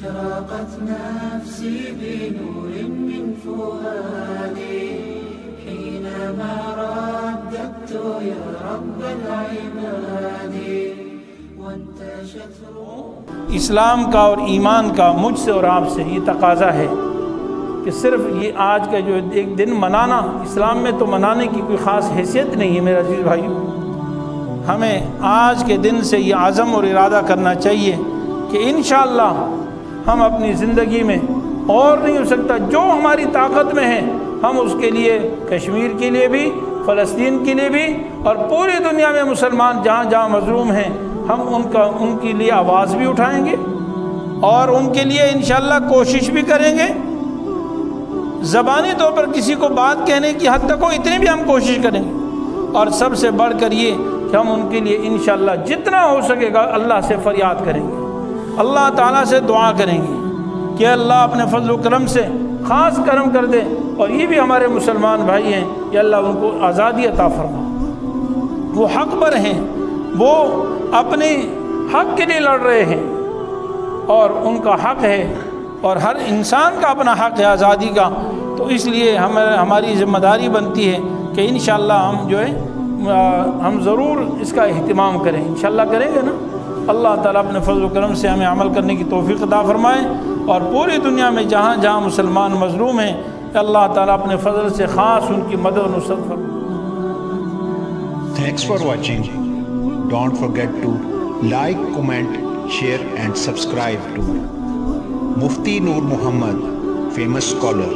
أشرقت نفسي بنور من فؤادي حينما رددت يا رب العباد وانتشت روحي. اسلام کا اور ایمان کا مجھ سے اور آپ سے یہ تقاضا ہے کہ صرف یہ آج کا جو ایک دن منانا، اسلام میں تو منانے کی کوئی خاص حیثیت نہیں ہے میرے عزیز بھائیو. ہمیں آج کے دن سے یہ عزم اور ارادہ کرنا چاہیے کہ انشاءاللہ ہم اپنی زندگی میں اور نہیں ہو سکتا جو ہماری طاقت میں ہے ہم اس کے لیے، کشمیر کے لیے بھی، فلسطین کے لیے بھی، اور پوری دنیا میں مسلمان جہاں جہاں مظلوم ہیں ہم ان کے لیے آواز بھی اٹھائیں گے اور ان کے لیے انشاءاللہ کوشش بھی کریں گے. زبانی طور پر کسی کو بات کہنے کی حد تک ہو اتنی بھی ہم کوشش کریں گے، اور سب سے بڑھ کر یہ کہ ہم ان کے لیے انشاءاللہ جتنا ہو سکے گا اللہ سے فریاد کریں گے، اللہ تعالیٰ سے دعا کریں گے کہ اللہ اپنے فضل و کرم سے خاص کرم کر دے، اور یہ بھی ہمارے مسلمان بھائی ہیں کہ اللہ ان کو آزادی عطا فرما. وہ حق پر ہیں، وہ اپنے حق کے لیے لڑ رہے ہیں اور ان کا حق ہے، اور ہر انسان کا اپنا حق ہے آزادی کا. تو اس لیے ہماری ذمہ داری بنتی ہے کہ انشاءاللہ ہم جو ہے ہم ضرور اس کا اہتمام کریں. انشاءاللہ کریں گے نا. اللہ تعالیٰ اپنے فضل و کرم سے ہمیں عمل کرنے کی توفیق عطا فرمائے، اور پوری دنیا میں جہاں جہاں مسلمان مظلوم ہیں اللہ تعالیٰ اپنے فضل سے خاص ان کی مدد و نصرت فرمائے. Thanks for watching. Don't forget to like, comment, share and subscribe to Mufti Noor Muhammad, famous scholar.